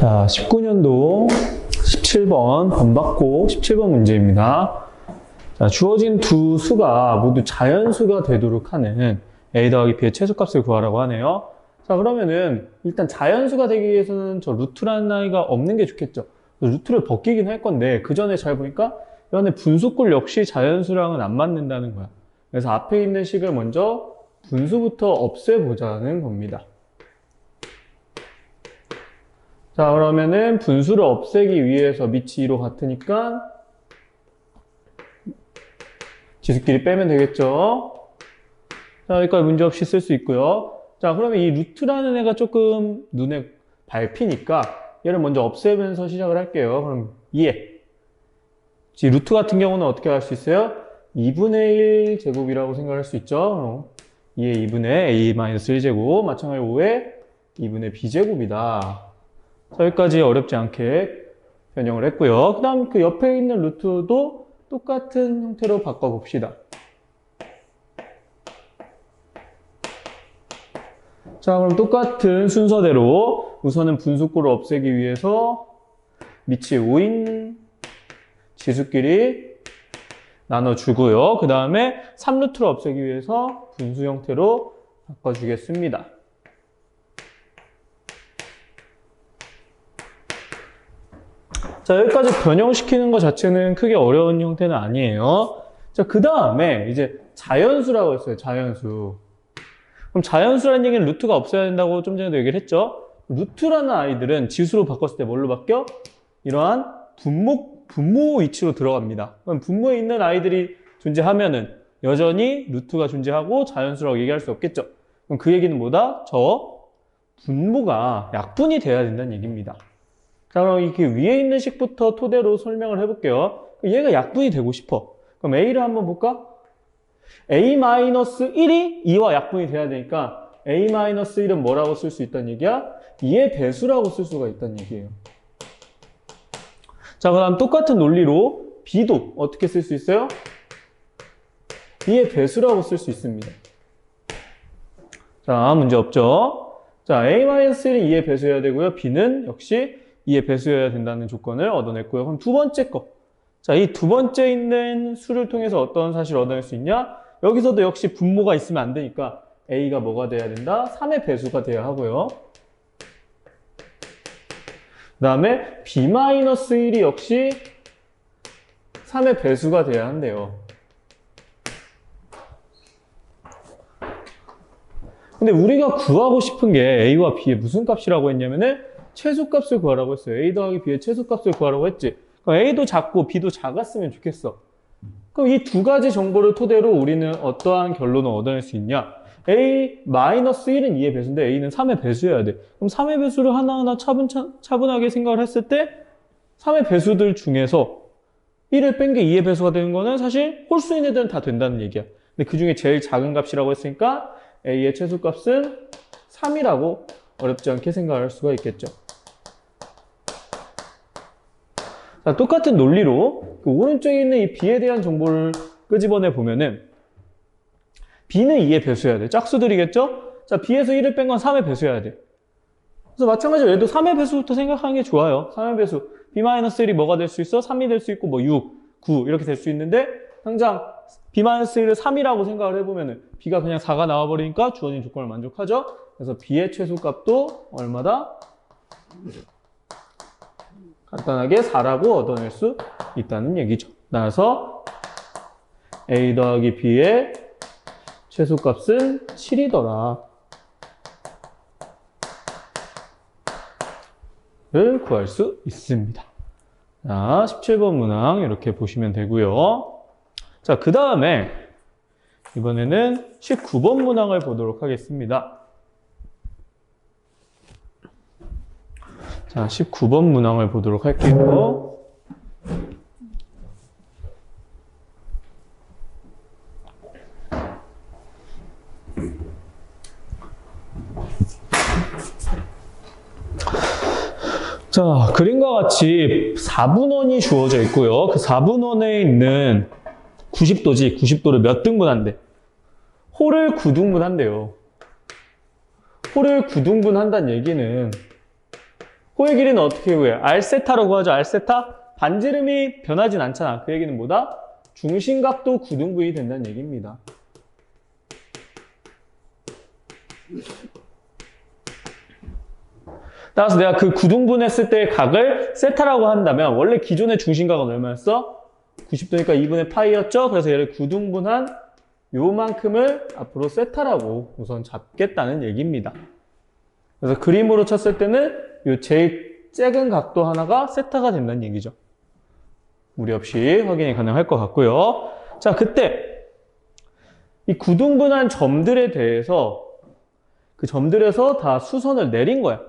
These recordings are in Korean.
자, 19년도 17번 번받고 17번 문제입니다. 자, 주어진 두 수가 모두 자연수가 되도록 하는 a 더하기 b의 최소값을 구하라고 하네요. 자, 그러면은 일단 자연수가 되기 위해서는 저 루트라는 아이가 없는 게 좋겠죠. 루트를 벗기긴 할 건데 그 전에 잘 보니까 이 안에 분수꼴 역시 자연수랑은 안 맞는다는 거야. 그래서 앞에 있는 식을 먼저 분수부터 없애보자는 겁니다. 자, 그러면은 분수를 없애기 위해서 밑이 2로 같으니까 지수끼리 빼면 되겠죠. 자, 여기까지 문제없이 쓸 수 있고요. 자, 그러면 이 루트라는 애가 조금 눈에 밟히니까 얘를 먼저 없애면서 시작을 할게요. 그럼 2에 루트 같은 경우는 어떻게 할 수 있어요? 2분의 1 제곱이라고 생각할 수 있죠. 2의 2분의 a-1제곱 마찬가지로 5의 2분의 b제곱이다. 자, 여기까지 어렵지 않게 변형을 했고요. 그 다음 그 옆에 있는 루트도 똑같은 형태로 바꿔봅시다. 자, 그럼 똑같은 순서대로 우선은 분수꼴을 없애기 위해서 밑이 5인 지수끼리 나눠주고요. 그 다음에 3루트를 없애기 위해서 분수 형태로 바꿔주겠습니다. 자, 여기까지 변형시키는 것 자체는 크게 어려운 형태는 아니에요. 자, 그 다음에 이제 자연수라고 했어요. 자연수. 그럼 자연수라는 얘기는 루트가 없어야 된다고 좀 전에도 얘기를 했죠. 루트라는 아이들은 지수로 바꿨을 때 뭘로 바뀌어? 이러한 분모 위치로 들어갑니다. 그럼 분모에 있는 아이들이 존재하면은 여전히 루트가 존재하고 자연수라고 얘기할 수 없겠죠. 그럼 그 얘기는 뭐다? 저 분모가 약분이 돼야 된다는 얘기입니다. 자, 그럼 이렇게 위에 있는 식부터 토대로 설명을 해볼게요. 얘가 약분이 되고 싶어. 그럼 A를 한번 볼까? A-1이 2와 약분이 돼야 되니까 A-1은 뭐라고 쓸 수 있다는 얘기야? 2의 배수라고 쓸 수가 있다는 얘기예요. 자, 그 다음 똑같은 논리로 B도 어떻게 쓸 수 있어요? 2의 배수라고 쓸 수 있습니다. 자, 문제 없죠? 자, A-1은 2의 배수여야 되고요. B는 역시 2의 배수여야 된다는 조건을 얻어냈고요. 그럼 두 번째 거. 자, 이 두 번째 있는 수를 통해서 어떤 사실을 얻어낼 수 있냐? 여기서도 역시 분모가 있으면 안 되니까 A가 뭐가 돼야 된다? 3의 배수가 돼야 하고요. 그 다음에 B-1이 역시 3의 배수가 돼야 한대요. 근데 우리가 구하고 싶은 게 A와 B의 무슨 값이라고 했냐면은 최소값을 구하라고 했어요. A 더하기 B의 최소값을 구하라고 했지. 그럼 A도 작고 B도 작았으면 좋겠어. 그럼 이 두 가지 정보를 토대로 우리는 어떠한 결론을 얻어낼 수 있냐? A-1은 2의 배수인데 A는 3의 배수여야 돼. 그럼 3의 배수를 하나하나 차분하게 생각을 했을 때 3의 배수들 중에서 1을 뺀 게 2의 배수가 되는 거는 사실 홀수인 애들은 다 된다는 얘기야. 근데 그 중에 제일 작은 값이라고 했으니까 A의 최소값은 3이라고 어렵지 않게 생각할 수가 있겠죠. 자, 똑같은 논리로 그 오른쪽에 있는 이 B에 대한 정보를 끄집어내 보면은 B는 2의 배수여야 돼. 짝수들이겠죠? 자, B에서 1을 뺀 건 3의 배수여야 돼. 그래서 마찬가지로 얘도 3의 배수부터 생각하는 게 좋아요. 3의 배수. B-1이 뭐가 될 수 있어? 3이 될 수 있고 뭐 6, 9 이렇게 될 수 있는데 당장 B-1을 3이라고 생각을 해보면은 B가 그냥 4가 나와버리니까 주어진 조건을 만족하죠? 그래서 B의 최소값도 얼마다? 간단하게 4라고 얻어낼 수 있다는 얘기죠. 따라서 A 더하기 B의 최소값은 7이더라. 를 구할 수 있습니다. 자, 17번 문항 이렇게 보시면 되고요. 자, 그 다음에 이번에는 19번 문항을 보도록 하겠습니다. 자, 19번 문항을 보도록 할게요. 자, 그림과 같이 4분원이 주어져 있고요. 그 4분원에 있는 90도지, 90도를 몇 등분한대? 홀을 9등분한대요. 홀을 9등분한다는 얘기는 코의 길이는 어떻게 구해요? R세타로 구하죠. R세타. 반지름이 변하진 않잖아. 그 얘기는 뭐다? 중심각도 구등분이 된다는 얘기입니다. 따라서 내가 그 구등분했을 때의 각을 세타라고 한다면 원래 기존의 중심각은 얼마였어? 90도니까 2분의 파이였죠? 그래서 얘를 구등분한 요만큼을 앞으로 세타라고 우선 잡겠다는 얘기입니다. 그래서 그림으로 쳤을 때는 요 제일 작은 각도 하나가 세타가 된다는 얘기죠. 무리 없이 확인이 가능할 것 같고요. 자, 그때 이 구등분한 점들에 대해서 그 점들에서 다 수선을 내린 거야.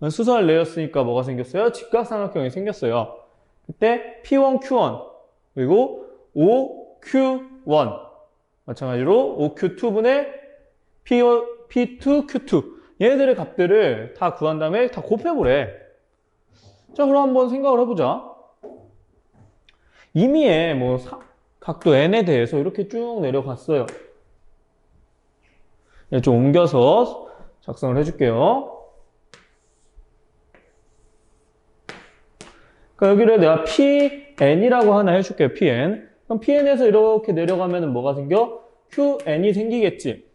수선을 내렸으니까 뭐가 생겼어요? 직각삼각형이 생겼어요. 그때 P1, Q1 그리고 OQ1 마찬가지로 OQ2분의 P2, Q2 얘네들의 값들을 다 구한 다음에 다 곱해보래. 자, 그럼 한번 생각을 해보자. 이미의 뭐 각도 n에 대해서 이렇게 쭉 내려갔어요. 좀 옮겨서 작성을 해줄게요. 그러니까 여기를 내가 PN이라고 하나 해줄게요. PN. 그럼 PN에서 이렇게 내려가면 뭐가 생겨? QN이 생기겠지.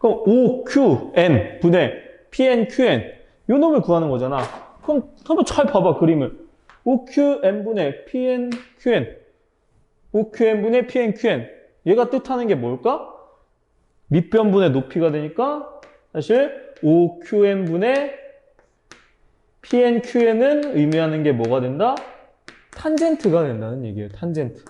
그럼 OQN 분의 PNQN 요 놈을 구하는 거잖아. 그럼 한번 잘 봐봐 그림을. OQN분의 PNQN OQN분의 PNQN 얘가 뜻하는 게 뭘까? 밑변분의 높이가 되니까 사실 OQN분의 PNQN은 의미하는 게 뭐가 된다? 탄젠트가 된다는 얘기예요. 탄젠트.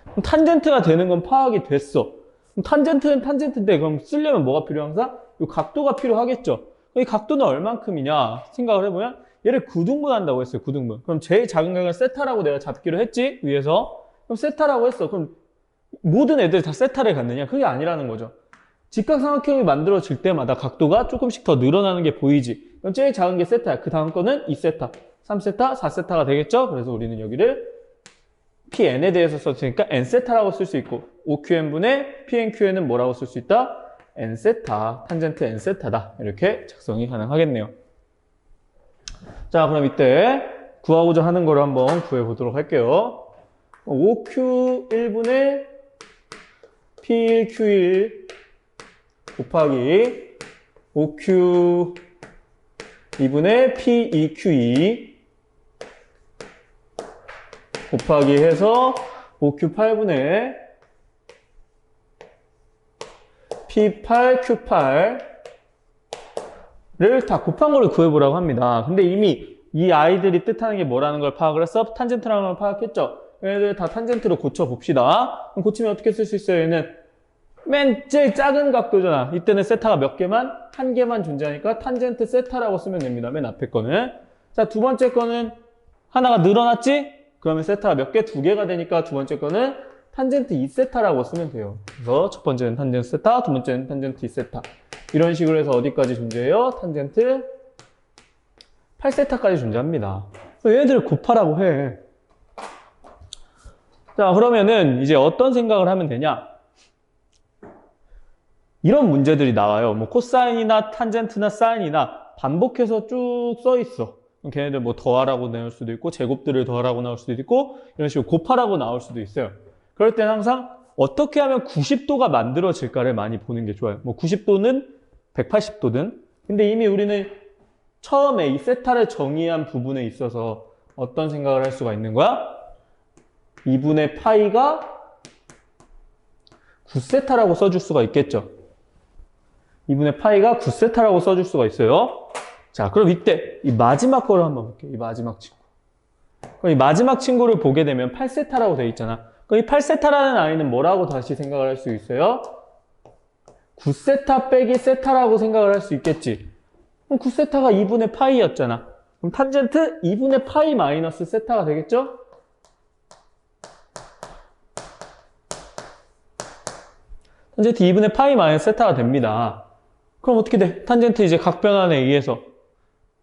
그럼 탄젠트가 되는 건 파악이 됐어. 그럼 탄젠트는 탄젠트인데 그럼 쓰려면 뭐가 필요 항상? 이 각도가 필요하겠죠. 이 각도는 얼만큼이냐 생각을 해보면 얘를 구등분한다고 했어요. 구등분. 그럼 제일 작은 각을 세타라고 내가 잡기로 했지 위에서. 그럼 세타라고 했어. 그럼 모든 애들 다 세타를 갖느냐? 그게 아니라는 거죠. 직각삼각형이 만들어질 때마다 각도가 조금씩 더 늘어나는 게 보이지. 그럼 제일 작은 게 세타야. 그 다음 거는 2세타, 3세타, 4세타가 되겠죠? 그래서 우리는 여기를 PN에 대해서 썼으니까 N세타라고 쓸 수 있고 OQN분의 PNQN은 뭐라고 쓸 수 있다? N세타, 탄젠트 N세타다. 이렇게 작성이 가능하겠네요. 자, 그럼 이때 구하고자 하는 거를 한번 구해보도록 할게요. OQ1분의 P1Q1 곱하기 OQ2분의 P2Q2 곱하기 해서 OQ8분의 P8Q8를 다 곱한 거를 구해보라고 합니다. 근데 이미 이 아이들이 뜻하는 게 뭐라는 걸 파악을 했어? 탄젠트라는 걸 파악했죠? 얘네들 다 탄젠트로 고쳐봅시다. 그럼 고치면 어떻게 쓸 수 있어요? 얘는 맨 제일 작은 각도잖아. 이때는 세타가 몇 개만? 한 개만 존재하니까 탄젠트 세타라고 쓰면 됩니다. 맨 앞에 거는. 자, 두 번째 거는 하나가 늘어났지? 그러면 세타가 몇 개? 두 개가 되니까 두 번째 거는 탄젠트 2세타라고 쓰면 돼요. 그래서 첫 번째는 탄젠트 세타, 두 번째는 탄젠트 2세타. 이런 식으로 해서 어디까지 존재해요? 탄젠트 8세타까지 존재합니다. 얘네들을 곱하라고 해. 자, 그러면은 이제 어떤 생각을 하면 되냐? 이런 문제들이 나와요. 뭐 코사인이나 탄젠트나 사인이나 반복해서 쭉 써 있어. 그럼 걔네들 뭐 더하라고 나올 수도 있고 제곱들을 더하라고 나올 수도 있고 이런 식으로 곱하라고 나올 수도 있어요. 그럴 때는 항상 어떻게 하면 90도가 만들어질까를 많이 보는 게 좋아요. 뭐 90도는 180도든. 근데 이미 우리는 처음에 이 세타를 정의한 부분에 있어서 어떤 생각을 할 수가 있는 거야? 2분의 파이가 9세타라고 써줄 수가 있겠죠. 2분의 파이가 9세타라고 써줄 수가 있어요. 자, 그럼 이때 이 마지막 거를 한번 볼게요. 이 마지막 친구. 그럼 이 마지막 친구를 보게 되면 8세타라고 돼 있잖아. 그럼 이 8세타라는 아이는 뭐라고 다시 생각을 할 수 있어요? 9세타 빼기 세타라고 생각을 할 수 있겠지. 그럼 9세타가 2분의 파이였잖아. 그럼 탄젠트 2분의 파이 마이너스 세타가 되겠죠? 탄젠트 2분의 파이 마이너스 세타가 됩니다. 그럼 어떻게 돼? 탄젠트 이제 각변환에 의해서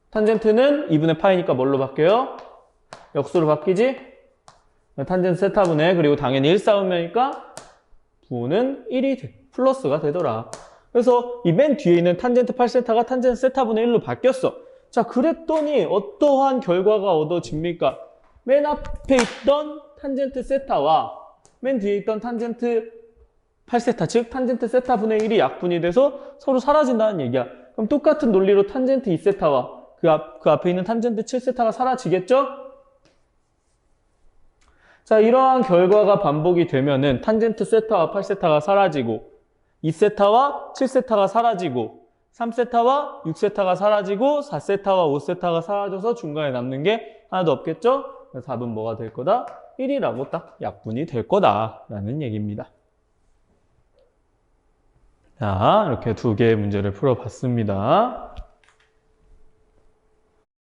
탄젠트는 2분의 파이니까 뭘로 바뀌어요? 역수로 바뀌지? 탄젠트 세타분의 그리고 당연히 1사분면이니까 부호는 1이 플러스가 되더라. 그래서 이 맨 뒤에 있는 탄젠트 8세타가 탄젠트 세타분의 1로 바뀌었어. 자, 그랬더니 어떠한 결과가 얻어집니까? 맨 앞에 있던 탄젠트 세타와 맨 뒤에 있던 탄젠트 8세타, 즉 탄젠트 세타분의 1이 약분이 돼서 서로 사라진다는 얘기야. 그럼 똑같은 논리로 탄젠트 2세타와 그 앞에 있는 탄젠트 7세타가 사라지겠죠? 자, 이러한 결과가 반복이 되면은 탄젠트 세타와 8세타가 사라지고 2세타와 7세타가 사라지고 3세타와 6세타가 사라지고 4세타와 5세타가 사라져서 중간에 남는 게 하나도 없겠죠? 그래서 답은 뭐가 될 거다? 1이라고 딱 약분이 될 거다라는 얘기입니다. 자, 이렇게 두 개의 문제를 풀어봤습니다.